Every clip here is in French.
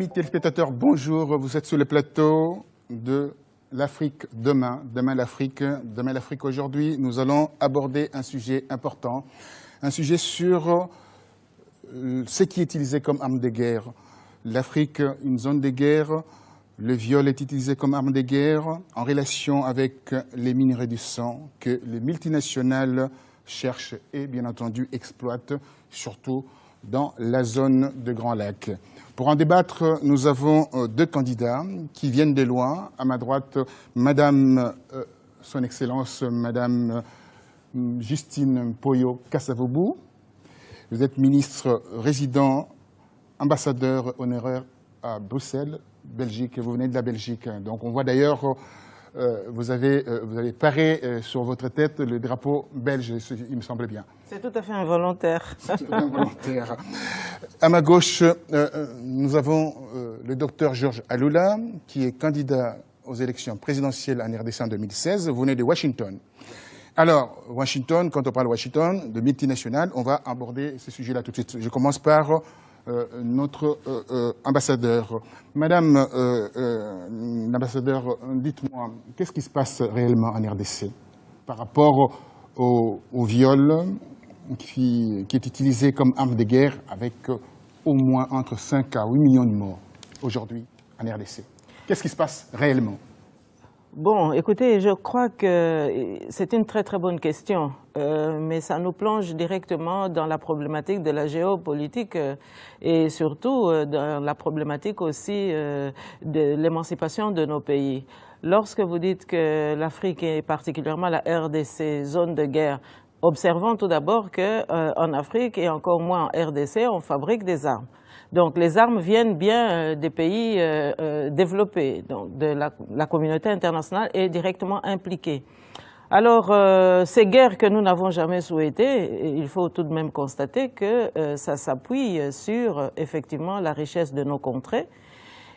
Amis téléspectateurs, bonjour. Vous êtes sur le plateau de l'Afrique demain. Demain l'Afrique aujourd'hui. Nous allons aborder un sujet important. Un sujet sur ce qui est utilisé comme arme de guerre. L'Afrique, une zone de guerre. Le viol est utilisé comme arme de guerre en relation avec les minerais du sang que les multinationales cherchent et bien entendu exploitent, surtout dans la zone de Grand Lac. Pour en débattre, nous avons deux candidats qui viennent de loin. À ma droite, Madame, Son Excellence, Madame Justine Poyo-Kassavobou. Vous êtes ministre résident, ambassadeur honoraire à Bruxelles, Belgique. Vous venez de la Belgique. Donc on voit d'ailleurs, vous avez paré sur votre tête le drapeau belge, il me semble bien. C'est tout à fait involontaire. Involontaire. À ma gauche, nous avons le docteur Georges Aloula, qui est candidat aux élections présidentielles en RDC en 2016. Vous venez de Washington. Alors, Washington, quand on parle de Washington, de multinationales, on va aborder ce sujet-là tout de suite. Je commence par notre ambassadeur. Madame l'ambassadeur, dites-moi, qu'est-ce qui se passe réellement en RDC par rapport au viol qui est utilisé comme arme de guerre avec au moins entre 5 à 8 millions de morts aujourd'hui en RDC. Qu'est-ce qui se passe réellement? Bon, écoutez, je crois que c'est une très très bonne question, mais ça nous plonge directement dans la problématique de la géopolitique et surtout dans la problématique aussi de l'émancipation de nos pays. Lorsque vous dites que l'Afrique et particulièrement la RDC, zone de guerre, observons tout d'abord qu'en Afrique et encore moins en RDC, on fabrique des armes. Donc les armes viennent bien des pays développés, donc de la communauté internationale est directement impliquée. Alors ces guerres que nous n'avons jamais souhaitées, il faut tout de même constater que ça s'appuie sur effectivement la richesse de nos contrées.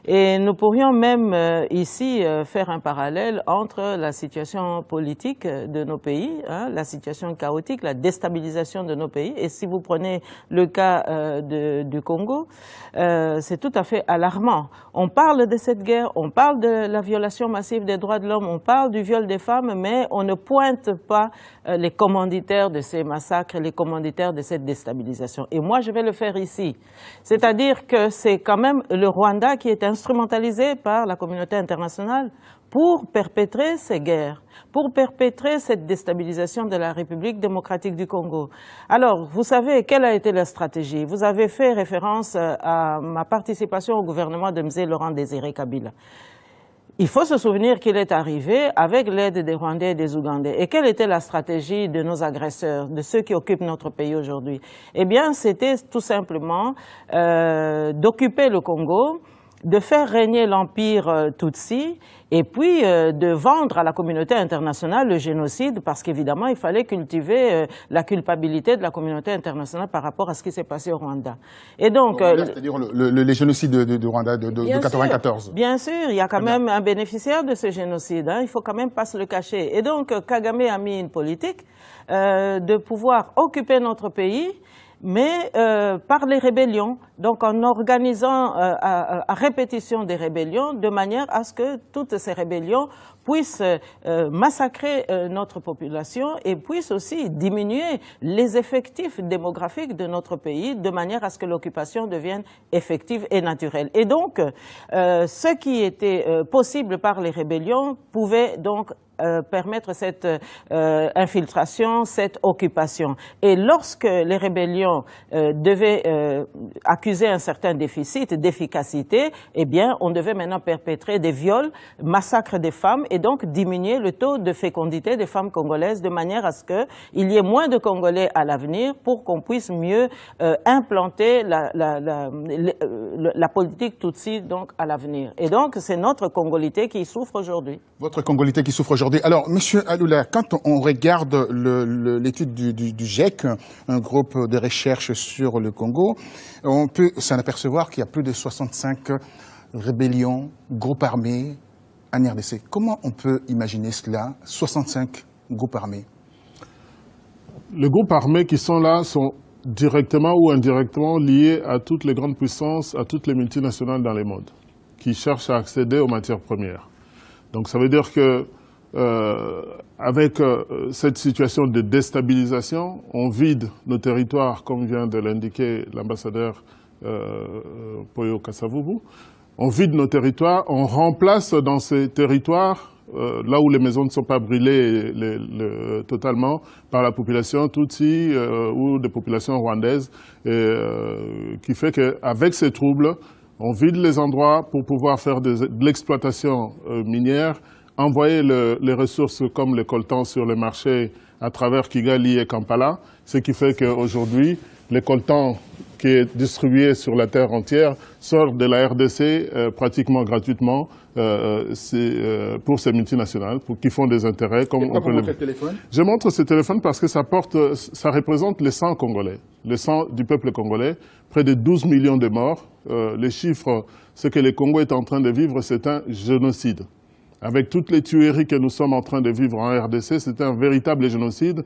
Et nous pourrions même ici faire un parallèle entre la situation politique de nos pays, la situation chaotique, la déstabilisation de nos pays. Et si vous prenez le cas du Congo, c'est tout à fait alarmant. On parle de cette guerre, on parle de la violation massive des droits de l'homme, on parle du viol des femmes, mais on ne pointe pas les commanditaires de ces massacres, les commanditaires de cette déstabilisation. Et moi, je vais le faire ici. C'est-à-dire que c'est quand même le Rwanda qui est instrumentalisé par la communauté internationale pour perpétrer ces guerres, pour perpétrer cette déstabilisation de la République démocratique du Congo. Alors, vous savez, quelle a été la stratégie? Vous avez fait référence à ma participation au gouvernement de M. Laurent Désiré Kabila. Il faut se souvenir qu'il est arrivé avec l'aide des Rwandais et des Ougandais. Et quelle était la stratégie de nos agresseurs, de ceux qui occupent notre pays aujourd'hui? Eh bien, c'était tout simplement d'occuper le Congo, de faire régner l'empire Tutsi et puis de vendre à la communauté internationale le génocide parce qu'évidemment il fallait cultiver la culpabilité de la communauté internationale par rapport à ce qui s'est passé au Rwanda. Et donc, c'est-à-dire le génocide de Rwanda de 1994. Bien sûr, il y a quand même un bénéficiaire de ce génocide, il faut quand même pas se le cacher. Et donc Kagame a mis une politique de pouvoir occuper notre pays, mais par les rébellions, donc en organisant à répétition des rébellions, de manière à ce que toutes ces rébellions puissent massacrer notre population et puissent aussi diminuer les effectifs démographiques de notre pays, de manière à ce que l'occupation devienne effective et naturelle. Et donc, ce qui était possible par les rébellions pouvait donc permettre cette infiltration, cette occupation. Et lorsque les rébellions devaient accuser un certain déficit d'efficacité, eh bien, on devait maintenant perpétrer des viols, massacres des femmes et donc diminuer le taux de fécondité des femmes congolaises de manière à ce qu'il y ait moins de Congolais à l'avenir pour qu'on puisse mieux implanter la politique Tutsi donc à l'avenir. Et donc, c'est notre congolité qui souffre aujourd'hui. Votre congolité qui souffre aujourd'hui. Alors, Monsieur Aloula, quand on regarde l'étude du GIEC, un groupe de recherche sur le Congo, on peut s'en apercevoir qu'il y a plus de 65 rébellions, groupes armés en RDC. Comment on peut imaginer cela, 65 groupes armés? Les groupes armés qui sont là sont directement ou indirectement lié à toutes les grandes puissances, à toutes les multinationales dans le monde, qui cherchent à accéder aux matières premières. Donc ça veut dire que avec cette situation de déstabilisation, on vide nos territoires, comme vient de l'indiquer l'ambassadeur Poyo Kasavubu. On vide nos territoires, on remplace dans ces territoires, là où les maisons ne sont pas brûlées totalement par la population Tutsi ou des populations rwandaises, qui fait qu'avec ces troubles, on vide les endroits pour pouvoir faire de l'exploitation minière, envoyer les ressources comme le coltan sur le marché à travers Kigali et Kampala, ce qui fait qu'aujourd'hui, le coltan qui est distribué sur la terre entière sort de la RDC pratiquement gratuitement pour ces multinationales qui font des intérêts. Comme on peut le... téléphone. Je montre ce téléphone parce que ça représente le sang congolais, le sang du peuple congolais, près de 12 millions de morts. Les chiffres, ce que le Congo est en train de vivre, c'est un génocide. Avec toutes les tueries que nous sommes en train de vivre en RDC, c'est un véritable génocide.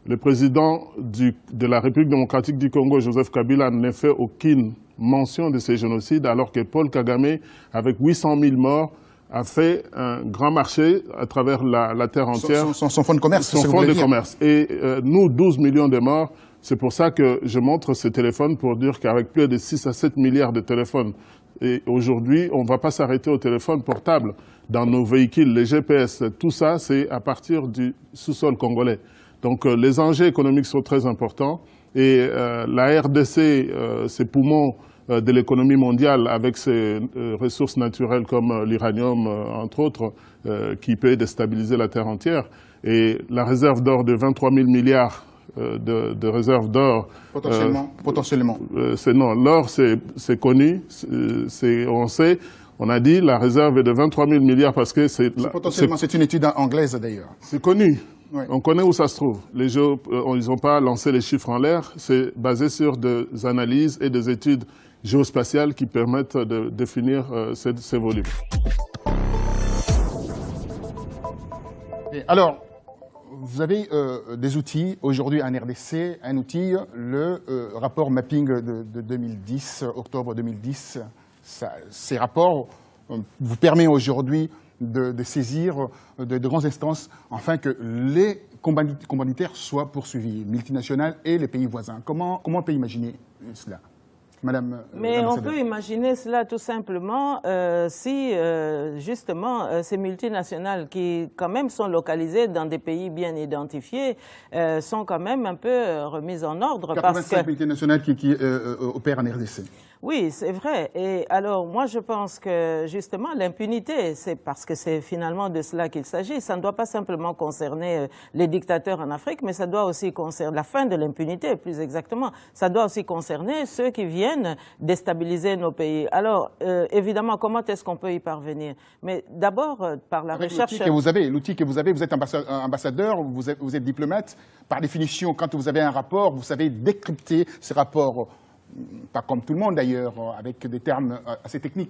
Le président de la République démocratique du Congo, Joseph Kabila, n'a fait aucune mention de ces génocides, alors que Paul Kagame, avec 800 000 morts, a fait un grand marché à travers la terre entière. Son fonds de commerce. Son fonds de commerce. Et nous, 12 millions de morts, c'est pour ça que je montre ce téléphone pour dire qu'avec plus de 6 à 7 milliards de téléphones, et aujourd'hui, on ne va pas s'arrêter au téléphone portable dans nos véhicules, les GPS, tout ça, c'est à partir du sous-sol congolais. Donc les enjeux économiques sont très importants et la RDC, ses poumons de l'économie mondiale avec ses ressources naturelles comme l'uranium, entre autres, qui peut déstabiliser la terre entière. Et la réserve d'or de 23 000 milliards de réserves d'or. Potentiellement. Non, l'or, c'est connu, on sait. On a dit la réserve est de 23 000 milliards parce que c'est... Potentiellement, c'est une étude anglaise d'ailleurs. C'est connu. Oui. On connaît où ça se trouve. Les gens, ils n'ont pas lancé les chiffres en l'air. C'est basé sur des analyses et des études géospatiales qui permettent de définir ces volumes. Et alors, vous avez des outils aujourd'hui en RDC, un outil, le rapport mapping de 2010, octobre 2010. Ces rapports vous permettent aujourd'hui de saisir de grandes instances afin que les commanditaires soient poursuivis, multinationales et les pays voisins. Comment on peut imaginer cela, Madame Mais on peut imaginer cela tout simplement si justement ces multinationales qui quand même sont localisées dans des pays bien identifiés sont quand même un peu remises en ordre. 85 multinationales qui opèrent en RDC. Oui, c'est vrai. Et alors, moi, je pense que, justement, l'impunité, c'est parce que c'est finalement de cela qu'il s'agit. Ça ne doit pas simplement concerner les dictateurs en Afrique, mais ça doit aussi concerner la fin de l'impunité, plus exactement. Ça doit aussi concerner ceux qui viennent déstabiliser nos pays. Alors, évidemment, comment est-ce qu'on peut y parvenir? Mais d'abord, par la recherche... L'outil que vous avez, vous êtes ambassadeur, vous êtes diplomate. Par définition, quand vous avez un rapport, vous savez décrypter ce rapport. Pas comme tout le monde d'ailleurs, avec des termes assez techniques.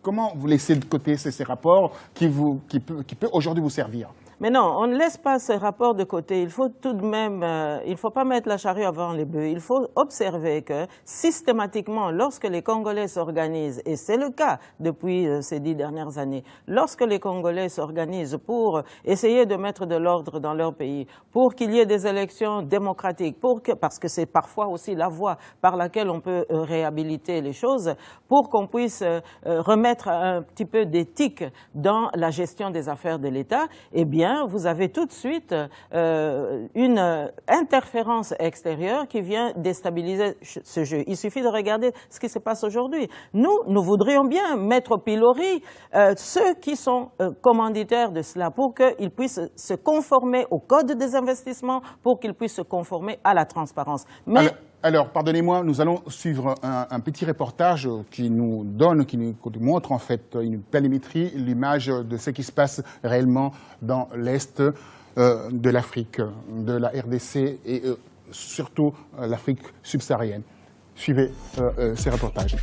Comment vous laissez de côté ces rapports qui peut aujourd'hui vous servir? Mais non, on ne laisse pas ce rapport de côté. Il faut tout de même, il ne faut pas mettre la charrue avant les bœufs. Il faut observer que systématiquement, lorsque les Congolais s'organisent, et c'est le cas depuis ces 10 dernières années, lorsque les Congolais s'organisent pour essayer de mettre de l'ordre dans leur pays, pour qu'il y ait des élections démocratiques, parce que c'est parfois aussi la voie par laquelle on peut réhabiliter les choses, pour qu'on puisse remettre un petit peu d'éthique dans la gestion des affaires de l'État, eh bien, vous avez tout de suite une interférence extérieure qui vient déstabiliser ce jeu. Il suffit de regarder ce qui se passe aujourd'hui. Nous voudrions bien mettre au pilori ceux qui sont commanditaires de cela pour qu'ils puissent se conformer au code des investissements, pour qu'ils puissent se conformer à la transparence. Mais alors, pardonnez-moi, nous allons suivre un petit reportage qui nous montre en fait une planimétrie, l'image de ce qui se passe réellement dans l'Est de l'Afrique, de la RDC et surtout l'Afrique subsaharienne. Suivez ces reportages.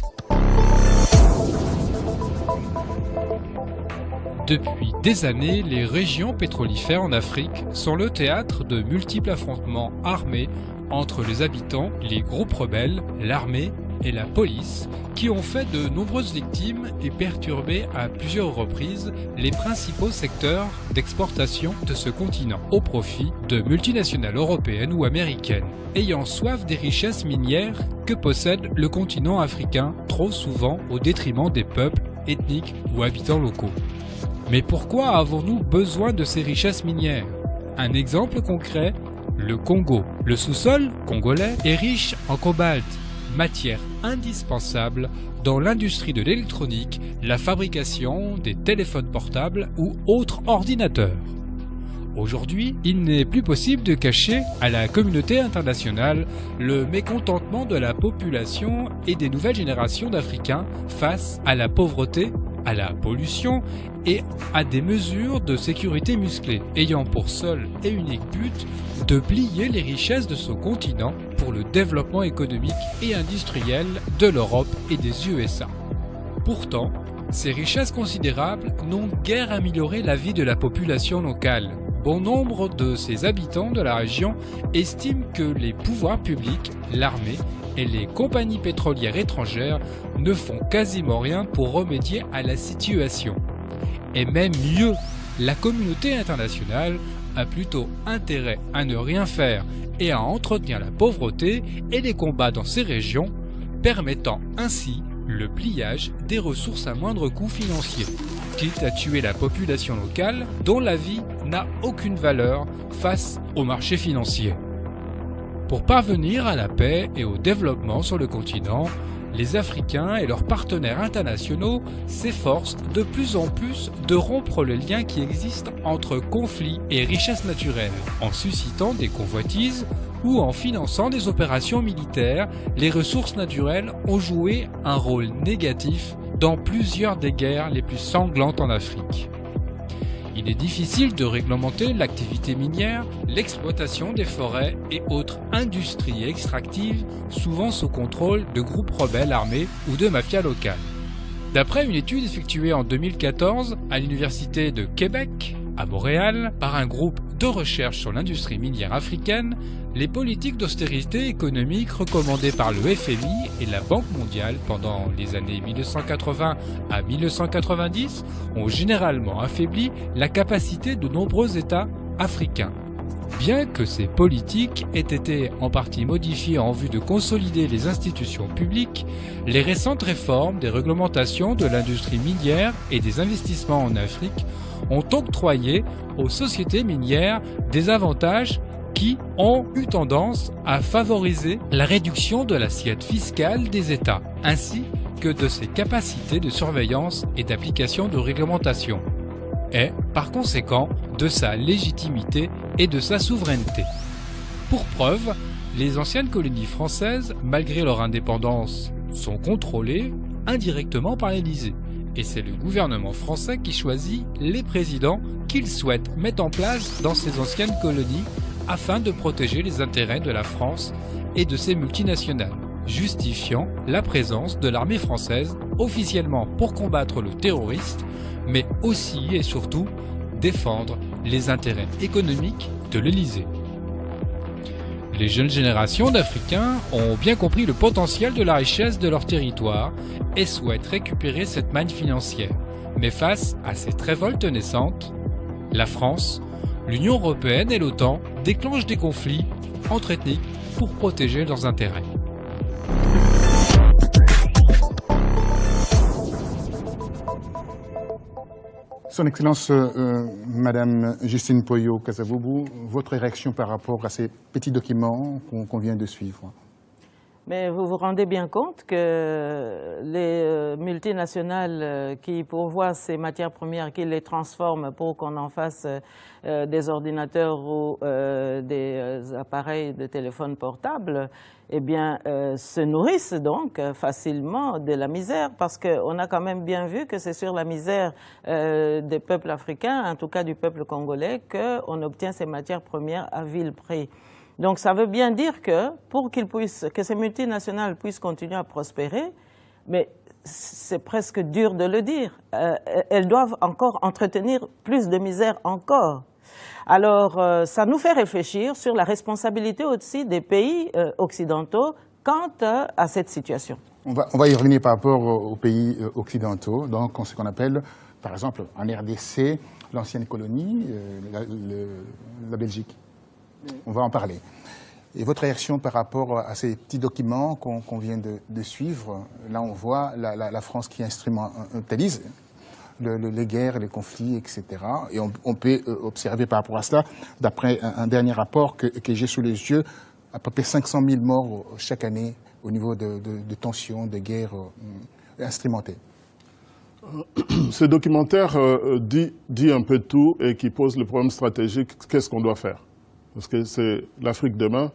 Depuis des années, les régions pétrolifères en Afrique sont le théâtre de multiples affrontements armés entre les habitants, les groupes rebelles, l'armée et la police, qui ont fait de nombreuses victimes et perturbé à plusieurs reprises les principaux secteurs d'exportation de ce continent, au profit de multinationales européennes ou américaines, ayant soif des richesses minières que possède le continent africain, trop souvent au détriment des peuples, ethniques ou habitants locaux. Mais pourquoi avons-nous besoin de ces richesses minières? Un exemple concret, le Congo. Le sous-sol congolais est riche en cobalt, matière indispensable dans l'industrie de l'électronique, la fabrication des téléphones portables ou autres ordinateurs. Aujourd'hui, il n'est plus possible de cacher à la communauté internationale le mécontentement de la population et des nouvelles générations d'Africains face à la pauvreté, à la pollution et à des mesures de sécurité musclées, ayant pour seul et unique but de plier les richesses de ce continent pour le développement économique et industriel de l'Europe et des USA. Pourtant, ces richesses considérables n'ont guère amélioré la vie de la population locale. Bon nombre de ses habitants de la région estiment que les pouvoirs publics, l'armée et les compagnies pétrolières étrangères ne font quasiment rien pour remédier à la situation. Et même mieux, la communauté internationale a plutôt intérêt à ne rien faire et à entretenir la pauvreté et les combats dans ces régions, permettant ainsi le pliage des ressources à moindre coût financier, quitte à tuer la population locale dont la vie n'a aucune valeur face au marché financier. Pour parvenir à la paix et au développement sur le continent, les Africains et leurs partenaires internationaux s'efforcent de plus en plus de rompre le lien qui existe entre conflits et richesses naturelles, en suscitant des convoitises ou en finançant des opérations militaires. Les ressources naturelles ont joué un rôle négatif dans plusieurs des guerres les plus sanglantes en Afrique. Il est difficile de réglementer l'activité minière, l'exploitation des forêts et autres industries extractives, souvent sous contrôle de groupes rebelles armés ou de mafias locales. D'après une étude effectuée en 2014 à l'Université de Québec, à Montréal, par un groupe de recherche sur l'industrie minière africaine, les politiques d'austérité économique recommandées par le FMI et la Banque mondiale pendant les années 1980 à 1990 ont généralement affaibli la capacité de nombreux États africains. Bien que ces politiques aient été en partie modifiées en vue de consolider les institutions publiques, les récentes réformes des réglementations de l'industrie minière et des investissements en Afrique ont octroyé aux sociétés minières des avantages qui ont eu tendance à favoriser la réduction de l'assiette fiscale des États, ainsi que de ses capacités de surveillance et d'application de réglementation, et, par conséquent, de sa légitimité et de sa souveraineté. Pour preuve, les anciennes colonies françaises, malgré leur indépendance, sont contrôlées indirectement par l'Élysée. Et c'est le gouvernement français qui choisit les présidents qu'il souhaite mettre en place dans ces anciennes colonies afin de protéger les intérêts de la France et de ses multinationales, justifiant la présence de l'armée française officiellement pour combattre le terroriste, mais aussi et surtout défendre les intérêts économiques de l'Élysée. Les jeunes générations d'Africains ont bien compris le potentiel de la richesse de leur territoire et souhaitent récupérer cette manne financière. Mais face à cette révolte naissante, la France, l'Union européenne et l'OTAN déclenchent des conflits entre ethniques pour protéger leurs intérêts. Son Excellence, Madame Justine Poyo-Kasavubu, votre réaction par rapport à ces petits documents qu'on vient de suivre? Mais vous vous rendez bien compte que les multinationales qui pourvoient ces matières premières, qui les transforment pour qu'on en fasse des ordinateurs ou des appareils de téléphone portable, eh bien, se nourrissent donc facilement de la misère, parce qu'on a quand même bien vu que c'est sur la misère des peuples africains, en tout cas du peuple congolais, qu'on obtient ces matières premières à vil prix. Donc ça veut bien dire que pour que ces multinationales puissent continuer à prospérer, mais c'est presque dur de le dire, elles doivent encore entretenir plus de misère encore. Alors, ça nous fait réfléchir sur la responsabilité aussi des pays occidentaux quant à cette situation. On va y revenir par rapport aux pays occidentaux, donc ce qu'on appelle, par exemple, en RDC, l'ancienne colonie, la Belgique. On va en parler. Et votre réaction par rapport à ces petits documents qu'on vient de suivre, là on voit la France qui instrumentalise les guerres, les conflits, etc. Et on peut observer par rapport à cela, d'après un dernier rapport que j'ai sous les yeux, à peu près 500 000 morts chaque année au niveau de tensions, de guerres instrumentées. Ce documentaire dit un peu de tout et qui pose le problème stratégique, qu'est-ce qu'on doit faire? Parce que c'est l'Afrique demain,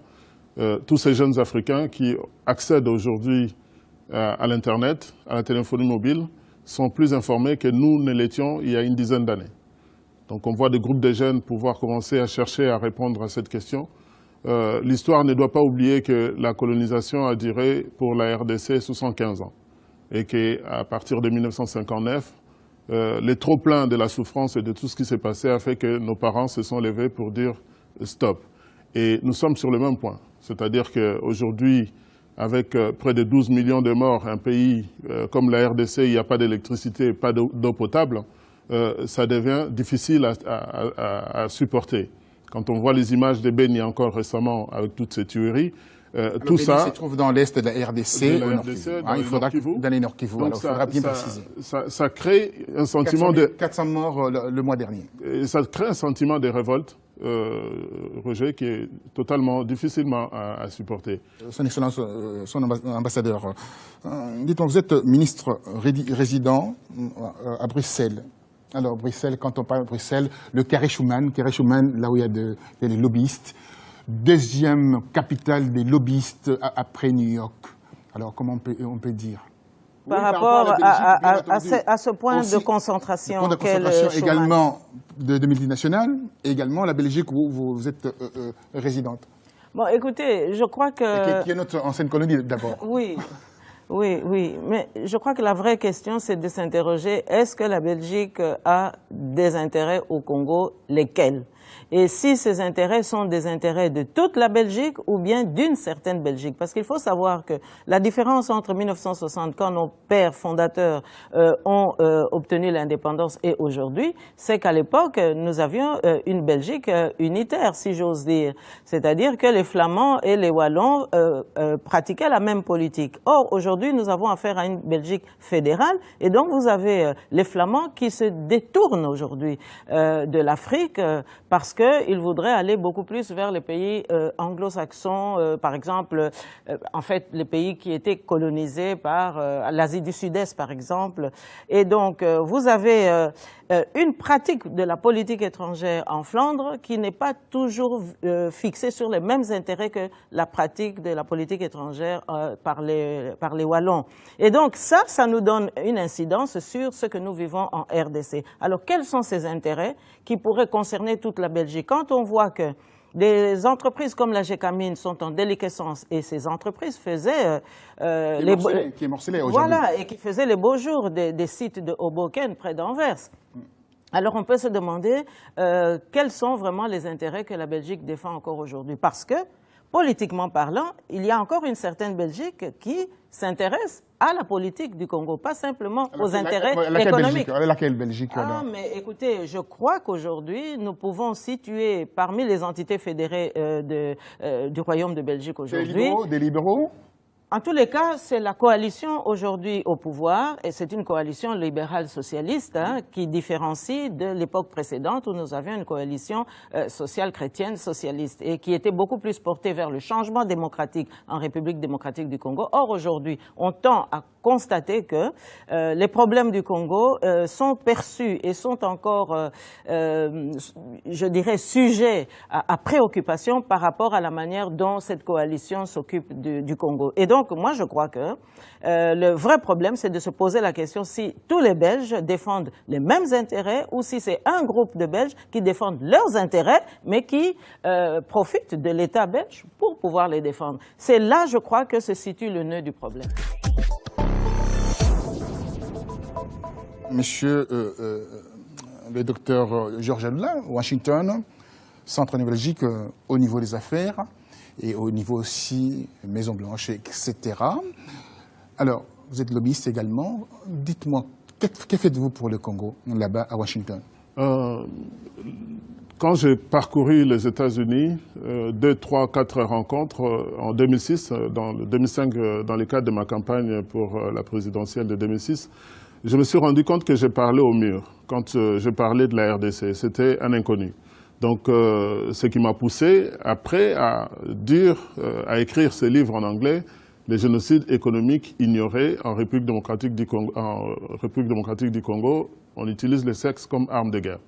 tous ces jeunes Africains qui accèdent aujourd'hui à l'Internet, à la téléphonie mobile, sont plus informés que nous ne l'étions il y a une dizaine d'années. Donc on voit des groupes de jeunes pouvoir commencer à chercher à répondre à cette question. L'histoire ne doit pas oublier que la colonisation a duré pour la RDC 75 ans et qu'à partir de 1959, les trop-pleins de la souffrance et de tout ce qui s'est passé a fait que nos parents se sont levés pour dire stop. Et nous sommes sur le même point. C'est-à-dire qu'aujourd'hui, avec près de 12 millions de morts, un pays comme la RDC, il n'y a pas d'électricité, pas d'eau potable, ça devient difficile à supporter. Quand on voit les images des Béni encore récemment avec toutes ces tueries, tout ça se trouve dans l'est de la RDC, il faudra dans les Nord Kivu. Alors, il faudra bien préciser. Ça crée un sentiment 400 morts le mois dernier. Et ça crée un sentiment de révolte, Roger, qui est totalement difficilement à supporter. Son Excellence, son ambassadeur, dites-moi, vous êtes ministre résident à Bruxelles. Alors, Bruxelles, quand on parle de Bruxelles, le carré Schuman, là où il y a des lobbyistes, deuxième capitale des lobbyistes après New York. Alors, comment on peut dire? Par rapport à ce point de concentration, également de multinationales, et également la Belgique où vous êtes résidente. Bon, écoutez, je crois que... Qui est notre ancienne colonie d'abord. Oui. Oui, mais je crois que la vraie question, c'est de s'interroger, est-ce que la Belgique a des intérêts au Congo, lesquels? Et si ces intérêts sont des intérêts de toute la Belgique ou bien d'une certaine Belgique. Parce qu'il faut savoir que la différence entre 1960, quand nos pères fondateurs ont obtenu l'indépendance, et aujourd'hui, c'est qu'à l'époque, nous avions une Belgique unitaire, si j'ose dire. C'est-à-dire que les Flamands et les Wallons pratiquaient la même politique. Or, aujourd'hui, nous avons affaire à une Belgique fédérale, et donc vous avez les Flamands qui se détournent aujourd'hui de l'Afrique parce qu'ils voudraient aller beaucoup plus vers les pays anglo-saxons, par exemple, en fait, les pays qui étaient colonisés par l'Asie du Sud-Est, par exemple. Et donc, vous avez une pratique de la politique étrangère en Flandre qui n'est pas toujours fixée sur les mêmes intérêts que la pratique de la politique étrangère par les Wallons. Et donc, ça nous donne une incidence sur ce que nous vivons en RDC. Alors, quels sont ces intérêts qui pourraient concerner toute la Belgique? Quand on voit que des entreprises comme la Gécamine sont en déliquescence et ces entreprises faisaient qui est morcelé aujourd'hui. Voilà, et qui faisaient les beaux jours des sites de Hoboken près d'Anvers. Alors on peut se demander quels sont vraiment les intérêts que la Belgique défend encore aujourd'hui. Parce que, politiquement parlant, il y a encore une certaine Belgique qui s'intéresse à la politique du Congo, pas simplement aux intérêts économiques. Laquelle Belgique? Mais écoutez, je crois qu'aujourd'hui, nous pouvons situer parmi les entités fédérées du Royaume de Belgique aujourd'hui... Des libéraux? En tous les cas, c'est la coalition aujourd'hui au pouvoir, et c'est une coalition libérale socialiste qui différencie de l'époque précédente où nous avions une coalition sociale chrétienne socialiste et qui était beaucoup plus portée vers le changement démocratique en République démocratique du Congo. Or, aujourd'hui, on tend à constater que les problèmes du Congo sont perçus et sont encore, je dirais, sujets à préoccupation par rapport à la manière dont cette coalition s'occupe du Congo. Et donc, moi, je crois que le vrai problème, c'est de se poser la question si tous les Belges défendent les mêmes intérêts ou si c'est un groupe de Belges qui défendent leurs intérêts, mais qui profitent de l'État belge pour pouvoir les défendre. C'est là, je crois, que se situe le nœud du problème. Monsieur le docteur Georges Alula, Washington, centre névralgique au niveau des affaires et au niveau aussi Maison Blanche, etc. Alors, vous êtes lobbyiste également. Dites-moi, que faites-vous pour le Congo, là-bas à Washington? Quand j'ai parcouru les États-Unis, 2, 3, 4 rencontres en 2006, 2005, dans le cadre de ma campagne pour la présidentielle de 2006, je me suis rendu compte que j'ai parlé au mur quand je parlais de la RDC. C'était un inconnu. Donc, ce qui m'a poussé après à écrire ce livre en anglais, Les génocides économiques ignorés en République démocratique du Congo, on utilise le sexe comme arme de guerre.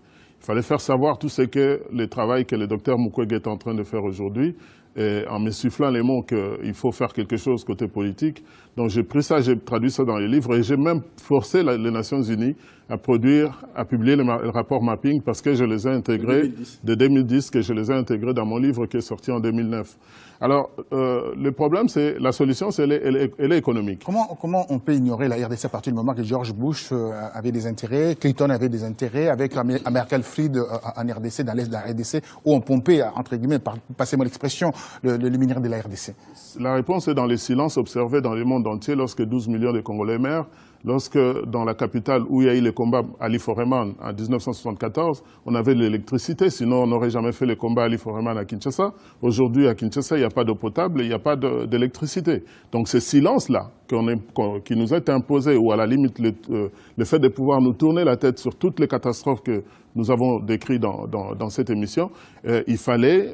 Il fallait faire savoir tout ce que le travail que le docteur Mukwege est en train de faire aujourd'hui, en me soufflant les mots qu'il faut faire quelque chose côté politique. Donc j'ai pris ça, j'ai traduit ça dans les livres et j'ai même forcé les Nations Unies à publier le rapport mapping parce que je les ai intégrés de 2010, que je les ai intégrés dans mon livre qui est sorti en 2009. Alors, le problème, c'est la solution, elle est économique. Comment on peut ignorer la RDC à partir du moment que George Bush avait des intérêts, Clinton avait des intérêts, avec American Fried en RDC, dans l'est de la RDC, où on pompait, entre guillemets, passez-moi l'expression, le minerai de la RDC? La réponse est dans les silences observés dans le monde entier lorsque 12 millions de Congolais meurent, lorsque dans la capitale où il y a eu les combats à Liforeman en 1974, on avait de l'électricité, sinon on n'aurait jamais fait les combats à Liforeman à Kinshasa. Aujourd'hui, à Kinshasa, il n'y a pas d'eau potable, il n'y a pas d'électricité. Donc ce silence-là qui nous a été imposé, ou à la limite le fait de pouvoir nous tourner la tête sur toutes les catastrophes que nous avons décrites dans cette émission, il fallait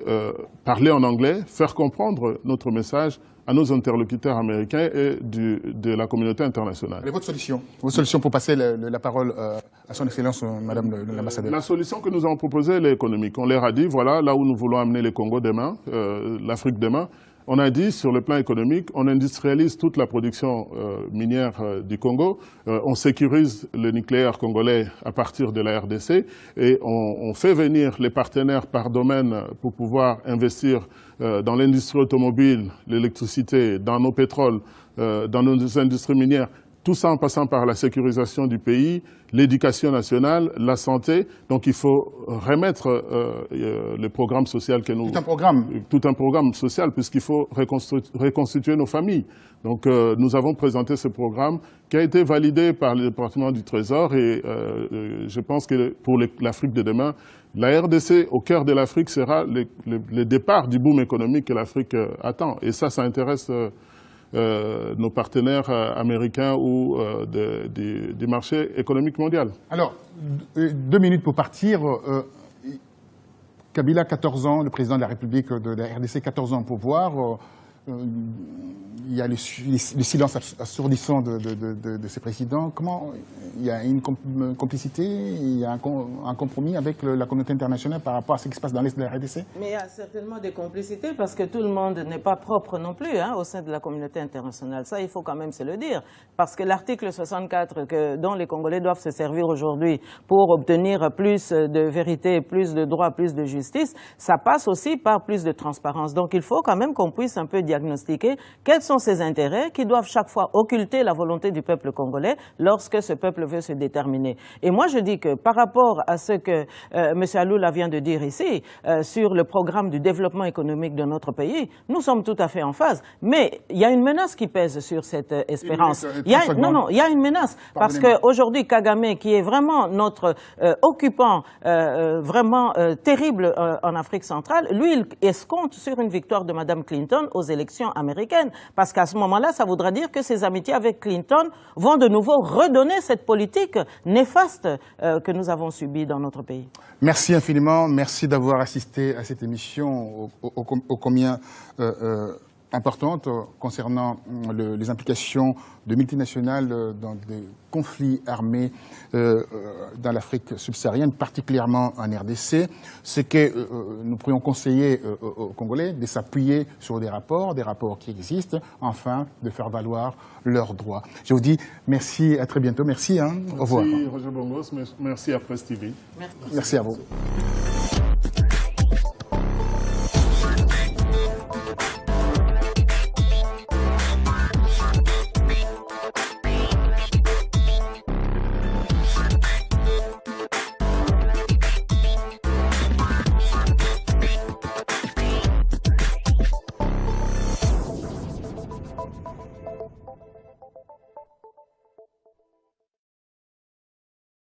parler en anglais, faire comprendre notre message à nos interlocuteurs américains et de la communauté internationale. Et votre solution pour passer la parole à son Excellence, Madame l'ambassadeur? La solution que nous avons proposée, elle est économique. On leur a dit, voilà, là où nous voulons amener le Congo demain, l'Afrique demain, on a dit, sur le plan économique, on industrialise toute la production minière du Congo, on sécurise le nucléaire congolais à partir de la RDC et on fait venir les partenaires par domaine pour pouvoir investir dans l'industrie automobile, l'électricité, dans nos pétroles, dans nos industries minières, tout ça en passant par la sécurisation du pays, l'éducation nationale, la santé. Donc il faut remettre le programme social que nous... Tout un programme social, puisqu'il faut reconstituer nos familles. Donc nous avons présenté ce programme qui a été validé par le département du Trésor et je pense que pour l'Afrique de demain, la RDC, au cœur de l'Afrique, sera le départ du boom économique que l'Afrique attend. Et ça intéresse nos partenaires américains ou du marché économique mondial. Alors, 2 minutes pour partir. Kabila, 14 ans, le président de la République de la RDC, 14 ans au pouvoir. Il y a le silence assourdissant de ces présidents. Comment il y a une complicité, il y a un compromis avec la communauté internationale par rapport à ce qui se passe dans l'Est de la RDC? Mais il y a certainement des complicités parce que tout le monde n'est pas propre non plus au sein de la communauté internationale. Ça, il faut quand même se le dire. Parce que l'article 64 dont les Congolais doivent se servir aujourd'hui pour obtenir plus de vérité, plus de droit, plus de justice, ça passe aussi par plus de transparence. Donc il faut quand même qu'on puisse un peu diagnostiquer quels sont ces intérêts qui doivent chaque fois occulter la volonté du peuple congolais lorsque ce peuple veut se déterminer. Et moi, je dis que par rapport à ce que M. Aloula vient de dire ici, sur le programme du développement économique de notre pays, nous sommes tout à fait en phase. Mais il y a une menace qui pèse sur cette espérance. Il y a une menace. Parce qu'aujourd'hui, Kagame, qui est vraiment notre occupant vraiment terrible en Afrique centrale, lui, il escompte sur une victoire de Mme Clinton aux élections américaines. Parce qu'à ce moment-là, ça voudra dire que ses amitiés avec Clinton vont de nouveau redonner cette politique néfaste que nous avons subie dans notre pays. Merci infiniment. Merci d'avoir assisté à cette émission ô combien importante concernant les implications de multinationales dans des conflits armés dans l'Afrique subsaharienne, particulièrement en RDC. Ce que nous pourrions conseiller aux Congolais, de s'appuyer sur des rapports qui existent, afin de faire valoir leurs droits. Je vous dis merci, à très bientôt. Merci, au revoir. Merci Roger Bongos, merci à Presse TV. Merci à vous.